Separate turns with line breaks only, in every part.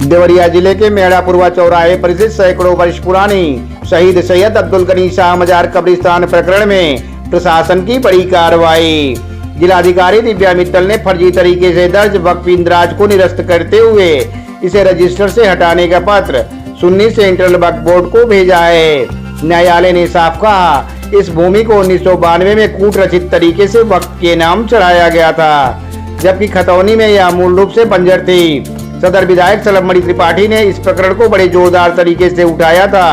देवरिया जिले के मेड़ापुरवा चौराहे पर स्थित सैकड़ों वर्ष पुरानी शहीद सैयद अब्दुल गनी शाह मजार कब्रिस्तान प्रकरण में प्रशासन की बड़ी कार्रवाई। जिलाधिकारी दिव्या मित्तल ने फर्जी तरीके से दर्ज वक्फ इंदराज को निरस्त करते हुए इसे रजिस्टर से हटाने का पत्र सुन्नी सेंट्रल वक्फ बोर्ड को भेजा है। न्यायालय ने साफ कहा, इस भूमि को 1992 में कूट रचित तरीके से वक्फ के नाम चढ़ाया गया था, जबकि खतौनी में यह मूल रूप से बंजर थी। सदर विधायक सलमणि त्रिपाठी ने इस प्रकरण को बड़े जोरदार तरीके से उठाया था,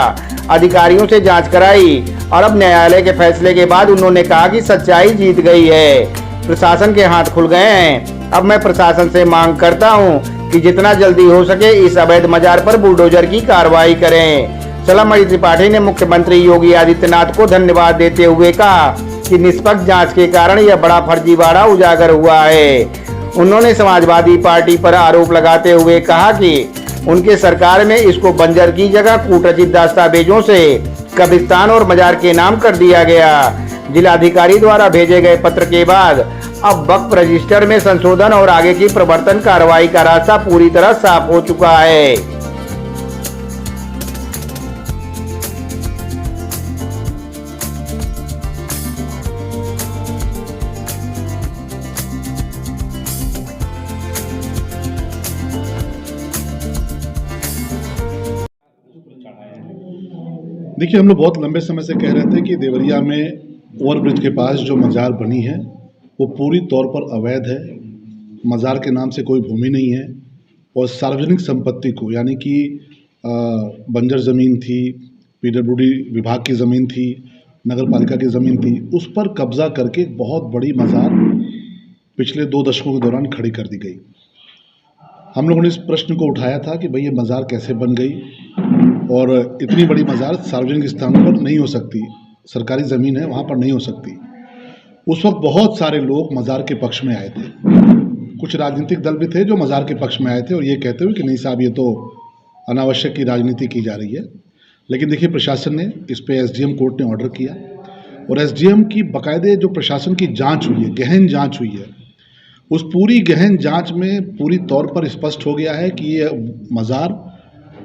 अधिकारियों से जांच कराई और अब न्यायालय के फैसले के बाद उन्होंने कहा कि सच्चाई जीत गई है, प्रशासन के हाथ खुल गए हैं। अब मैं प्रशासन से मांग करता हूं कि जितना जल्दी हो सके इस अवैध मजार पर बुलडोजर की कार्रवाई करें। सलमणि त्रिपाठी ने मुख्यमंत्री योगी आदित्यनाथ को धन्यवाद देते हुए कहा कि निष्पक्ष जांच के कारण यह बड़ा फर्जीवाड़ा उजागर हुआ है। उन्होंने समाजवादी पार्टी पर आरोप लगाते हुए कहा कि उनके सरकार में इसको बंजर की जगह कूटरचित दस्तावेजों से कब्रिस्तान और मजार के नाम कर दिया गया। जिलाधिकारी द्वारा भेजे गए पत्र के बाद अब वक्फ रजिस्टर में संशोधन और आगे की प्रवर्तन कार्रवाई का रास्ता पूरी तरह साफ हो चुका है।
देखिए, हम लोग बहुत लंबे समय से कह रहे थे कि देवरिया में ओवरब्रिज के पास जो मजार बनी है वो पूरी तौर पर अवैध है। मजार के नाम से कोई भूमि नहीं है और सार्वजनिक संपत्ति को, यानी कि बंजर ज़मीन थी, पीडब्ल्यूडी विभाग की ज़मीन थी, नगर पालिका की ज़मीन थी, उस पर कब्जा करके बहुत बड़ी मजार पिछले 2 दशकों के दौरान खड़ी कर दी गई। हम लोगों ने इस प्रश्न को उठाया था कि भाई ये मजार कैसे बन गई और इतनी बड़ी मजार सार्वजनिक स्थानों पर नहीं हो सकती, सरकारी ज़मीन है वहाँ पर नहीं हो सकती। उस वक्त बहुत सारे लोग मजार के पक्ष में आए थे, कुछ राजनीतिक दल भी थे जो मजार के पक्ष में आए थे और ये कहते हुए कि नहीं साहब, ये तो अनावश्यक की राजनीति की जा रही है। लेकिन देखिए, प्रशासन ने इस पर एसडीएम कोर्ट ने ऑर्डर किया और एसडीएम की बाकायदे जो प्रशासन की जाँच हुई है, गहन जाँच हुई है, उस पूरी गहन जाँच में पूरी तौर पर स्पष्ट हो गया है कि ये मजार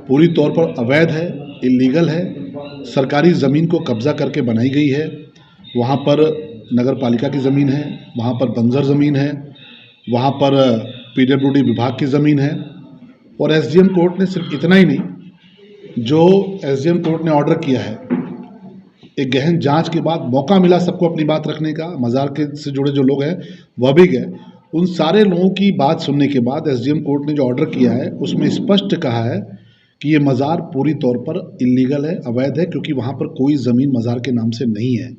पूरी तौर पर अवैध है, इलीगल है, सरकारी ज़मीन को कब्जा करके बनाई गई है। वहाँ पर नगर पालिका की ज़मीन है, वहाँ पर बंजर ज़मीन है, वहाँ पर पीडब्ल्यूडी विभाग की ज़मीन है। और एसडीएम कोर्ट ने सिर्फ इतना ही नहीं, जो एसडीएम कोर्ट ने ऑर्डर किया है, एक गहन जांच के बाद मौका मिला सबको अपनी बात रखने का, मजार के से जुड़े जो लोग हैं वह भी गए। उन सारे लोगों की बात सुनने के बाद एसडीएम कोर्ट ने जो ऑर्डर किया है उसमें स्पष्ट कहा है कि ये मज़ार पूरी तौर पर इलीगल है, अवैध है, क्योंकि वहाँ पर कोई ज़मीन मज़ार के नाम से नहीं है।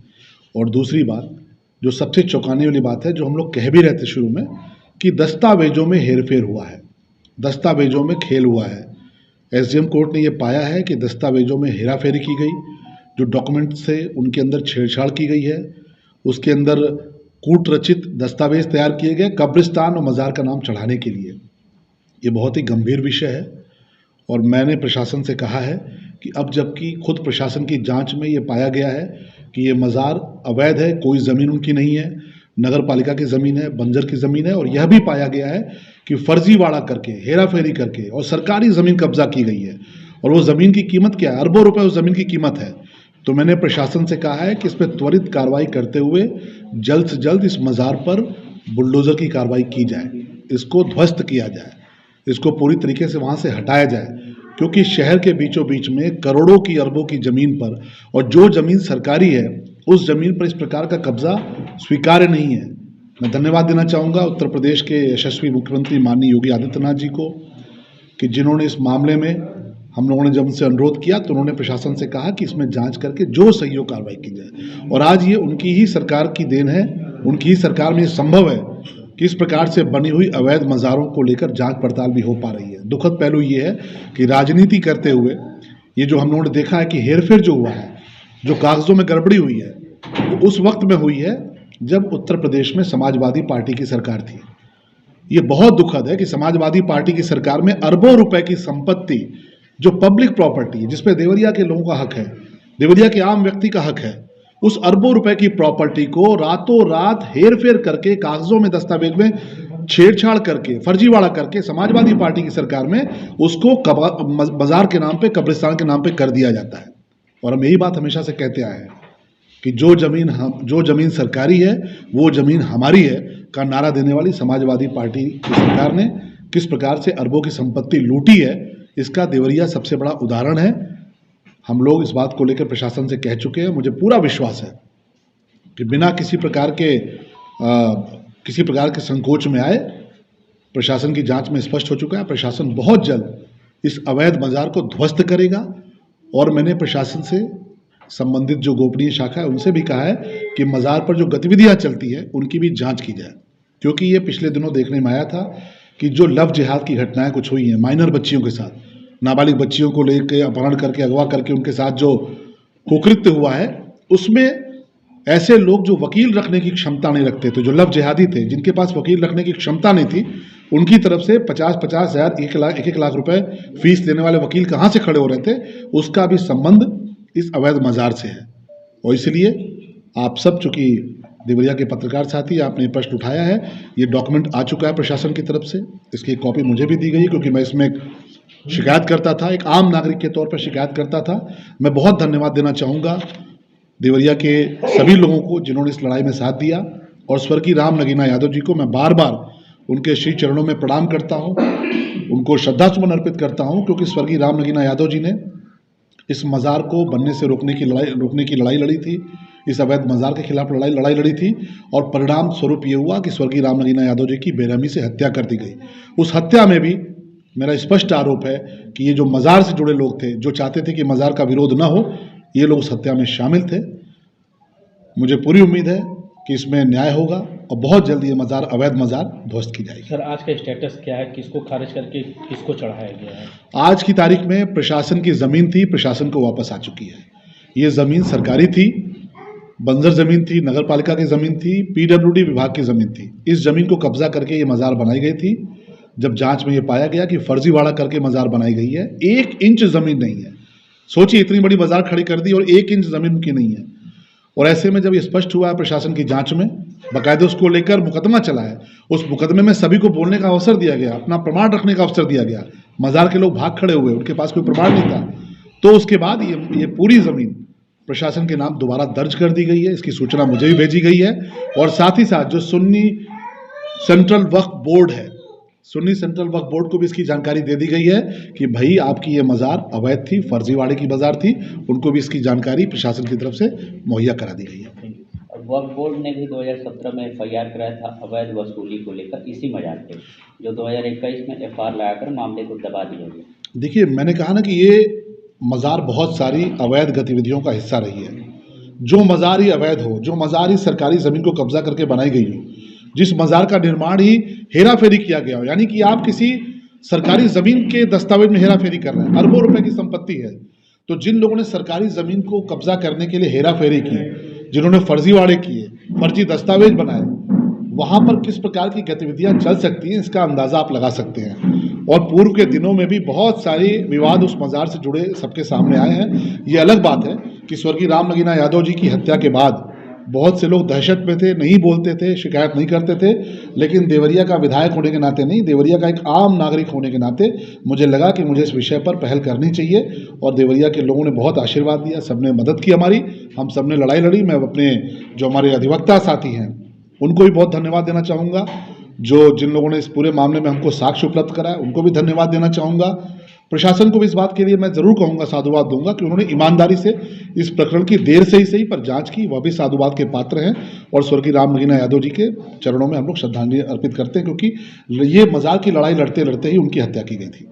और दूसरी बात, जो सबसे चौंकाने वाली बात है, जो हम लोग कह भी रहे थे शुरू में, कि दस्तावेजों में हेरफेर हुआ है, दस्तावेजों में खेल हुआ है। एसडीएम कोर्ट ने ये पाया है कि दस्तावेजों में हेराफेरी की गई, जो डॉक्यूमेंट से उनके अंदर छेड़छाड़ की गई है, उसके अंदर कूट रचित दस्तावेज तैयार किए गए कब्रिस्तान और मज़ार का नाम चढ़ाने के लिए। ये बहुत ही गंभीर विषय है और मैंने प्रशासन से कहा है कि अब जबकि खुद प्रशासन की जांच में ये पाया गया है कि ये मज़ार अवैध है, कोई ज़मीन उनकी नहीं है, नगर पालिका की ज़मीन है, बंजर की ज़मीन है, और यह भी पाया गया है कि फर्जीवाड़ा करके, हेराफेरी करके और सरकारी ज़मीन कब्जा की गई है, और वो ज़मीन की कीमत क्या है, अरबों रुपए उस ज़मीन की कीमत है। तो मैंने प्रशासन से कहा है कि इस पर त्वरित कार्रवाई करते हुए जल्द से जल्द इस मज़ार पर बुलडोज़र की कार्रवाई की जाए, इसको ध्वस्त किया जाए, इसको पूरी तरीके से वहाँ से हटाया जाए, क्योंकि शहर के बीचों बीच में करोड़ों की अरबों की ज़मीन पर, और जो ज़मीन सरकारी है उस ज़मीन पर इस प्रकार का कब्जा स्वीकार्य नहीं है। मैं धन्यवाद देना चाहूँगा उत्तर प्रदेश के यशस्वी मुख्यमंत्री माननीय योगी आदित्यनाथ जी को, कि जिन्होंने इस मामले में, हम लोगों ने जब उनसे अनुरोध किया तो उन्होंने प्रशासन से कहा कि इसमें जांच करके जो सही हो कार्रवाई की जाए। और आज ये उनकी ही सरकार की देन है, उनकी ही सरकार में ये संभव है कि इस प्रकार से बनी हुई अवैध मज़ारों को लेकर जांच पड़ताल भी हो पा रही है। दुखद पहलू ये है कि राजनीति करते हुए ये जो हम लोगों ने देखा है कि हेरफेर जो हुआ है, जो कागज़ों में गड़बड़ी हुई है, वो उस वक्त में हुई है जब उत्तर प्रदेश में समाजवादी पार्टी की सरकार थी। ये बहुत दुखद है कि समाजवादी पार्टी की सरकार में अरबों रुपए की संपत्ति, जो पब्लिक प्रॉपर्टी है, जिसपे देवरिया के लोगों का हक है, देवरिया के आम व्यक्ति का हक है, उस अरबों रुपए की प्रॉपर्टी को रातों रात हेर फेर करके कागजों में, दस्तावेज में छेड़छाड़ करके, फर्जीवाड़ा करके समाजवादी पार्टी की सरकार में उसको बाजार के नाम पे, कब्रिस्तान के नाम पे कर दिया जाता है। और हम यही बात हमेशा से कहते आए हैं कि जो जमीन सरकारी है वो जमीन हमारी है का नारा देने वाली समाजवादी पार्टी की सरकार ने किस प्रकार से अरबों की संपत्ति लूटी है, इसका देवरिया सबसे बड़ा उदाहरण है। हम लोग इस बात को लेकर प्रशासन से कह चुके हैं। मुझे पूरा विश्वास है कि बिना किसी प्रकार के संकोच में आए, प्रशासन की जांच में स्पष्ट हो चुका है, प्रशासन बहुत जल्द इस अवैध बाजार को ध्वस्त करेगा। और मैंने प्रशासन से संबंधित जो गोपनीय शाखा है उनसे भी कहा है कि मज़ार पर जो गतिविधियां चलती है उनकी भी जांच की जाए, क्योंकि ये पिछले दिनों देखने में आया था कि जो लव जिहाद की घटनाएं कुछ हुई हैं माइनर बच्चियों के साथ, नाबालिग बच्चियों को लेकर अपहरण करके, अगवा करके उनके साथ जो कुकृत्य हुआ है, उसमें ऐसे लोग जो वकील रखने की क्षमता नहीं रखते थे, जो लव जिहादी थे, जिनके पास वकील रखने की क्षमता नहीं थी, उनकी तरफ से 50-50 हज़ार, 1 लाख रुपए फीस लेने वाले वकील कहाँ से खड़े हो रहे थे, उसका भी संबंध इस अवैध मज़ार से है। और इसलिए आप सब, चूंकि देवरिया के पत्रकार साथी, आपने ये प्रश्न उठाया है, ये डॉक्यूमेंट आ चुका है प्रशासन की तरफ से, इसकी एक कॉपी मुझे भी दी गई क्योंकि मैं इसमें शिकायत करता था, एक आम नागरिक के तौर पर शिकायत करता था। मैं बहुत धन्यवाद देना चाहूँगा देवरिया के सभी लोगों को जिन्होंने इस लड़ाई में साथ दिया, और स्वर्गीय राम नगीना यादव जी को मैं बार बार उनके श्री चरणों में प्रणाम करता हूँ, उनको श्रद्धासुमन अर्पित करता हूँ, क्योंकि स्वर्गीय राम नगीना यादव जी ने इस मज़ार को बनने से रोकने की लड़ाई लड़ी थी, इस अवैध मज़ार के खिलाफ लड़ाई लड़ी थी, और परिणाम स्वरूप ये हुआ कि स्वर्गीय राम नगीना यादव जी की बेरहमी से हत्या कर दी गई। उस हत्या में भी मेरा स्पष्ट आरोप है कि ये जो मज़ार से जुड़े लोग थे, जो चाहते थे कि मज़ार का विरोध न हो, ये लोग उस हत्या में शामिल थे। मुझे पूरी उम्मीद है कि इसमें न्याय होगा और बहुत जल्दी ये मज़ार, अवैध मज़ार ध्वस्त की जाएगी।
सर, आज का स्टेटस क्या है? किसको खारिज करके किसको चढ़ाया गया है?
आज की तारीख में प्रशासन की ज़मीन थी, प्रशासन को वापस आ चुकी है। ये ज़मीन सरकारी थी, बंजर ज़मीन थी, नगर पालिका की ज़मीन थी, PWD विभाग की ज़मीन थी। इस ज़मीन को कब्जा करके ये मज़ार बनाई गई थी। जब जांच में ये पाया गया कि फर्जीवाड़ा करके मज़ार बनाई गई है, 1 इंच ज़मीन नहीं है। सोचिए, इतनी बड़ी मज़ार खड़ी कर दी और 1 इंच ज़मीन उनकी नहीं है। और ऐसे में जब ये स्पष्ट हुआ है प्रशासन की जांच में, बाकायदे उसको लेकर मुकदमा चला है, उस मुकदमे में सभी को बोलने का अवसर दिया गया, अपना प्रमाण रखने का अवसर दिया गया। मज़ार के लोग भाग खड़े हुए, उनके पास कोई प्रमाण नहीं था। तो उसके बाद ये पूरी ज़मीन प्रशासन के नाम दोबारा दर्ज कर दी गई है। इसकी सूचना मुझे भी भेजी गई है। और साथ ही साथ जो सुन्नी सेंट्रल वक्फ बोर्ड है, सुन्नी सेंट्रल वक्फ बोर्ड को भी इसकी जानकारी दे दी गई है कि भाई आपकी ये मज़ार अवैध थी, फर्जीवाड़े की मज़ार थी। उनको भी इसकी जानकारी प्रशासन की तरफ से मुहैया करा दी गई है।
वक्फ बोर्ड ने भी 2017 में FIR कराया था अवैध वसूली को लेकर इसी मज़ार पे, जो 2021 में FR लगाकर मामले को दबा दिया गया।
देखिए, मैंने कहा ना कि ये मज़ार बहुत सारी अवैध गतिविधियों का हिस्सा रही है। जो मज़ार ही अवैध हो, जो मज़ार ही सरकारी ज़मीन को कब्जा करके बनाई गई हो, जिस मज़ार का निर्माण ही हेरा फेरी किया गया हो, यानी कि आप किसी सरकारी ज़मीन के दस्तावेज में हेरा फेरी कर रहे हैं, अरबों रुपए की संपत्ति है। तो जिन लोगों ने सरकारी ज़मीन को कब्जा करने के लिए हेरा फेरी की, जिन्होंने फर्जीवाड़े किए, फर्जी दस्तावेज बनाए, वहाँ पर किस प्रकार की गतिविधियाँ चल सकती हैं, इसका अंदाज़ा आप लगा सकते हैं। और पूर्व के दिनों में भी बहुत सारे विवाद उस मज़ार से जुड़े सबके सामने आए हैं। ये अलग बात है कि स्वर्गीय राम नगीना यादव जी की हत्या के बाद बहुत से लोग दहशत में थे, नहीं बोलते थे, शिकायत नहीं करते थे, लेकिन देवरिया का विधायक होने के नाते नहीं, देवरिया का एक आम नागरिक होने के नाते मुझे लगा कि मुझे इस विषय पर पहल करनी चाहिए। और देवरिया के लोगों ने बहुत आशीर्वाद दिया, सबने मदद की हमारी, हम सब ने लड़ाई लड़ी। मैं अपने जो हमारे अधिवक्ता साथी हैं उनको भी बहुत धन्यवाद देना चाहूँगा, जिन लोगों ने इस पूरे मामले में हमको साक्ष्य उपलब्ध कराया, उनको भी धन्यवाद देना चाहूँगा। प्रशासन को भी इस बात के लिए मैं ज़रूर कहूँगा, साधुवाद दूंगा कि उन्होंने ईमानदारी से इस प्रकरण की देर से ही सही पर जांच की, वह भी साधुवाद के पात्र हैं। और स्वर्गीय राम नगीना यादव जी के चरणों में हम लोग श्रद्धांजलि अर्पित करते हैं, क्योंकि ये मज़ार की लड़ाई लड़ते लड़ते ही उनकी हत्या की गई थी।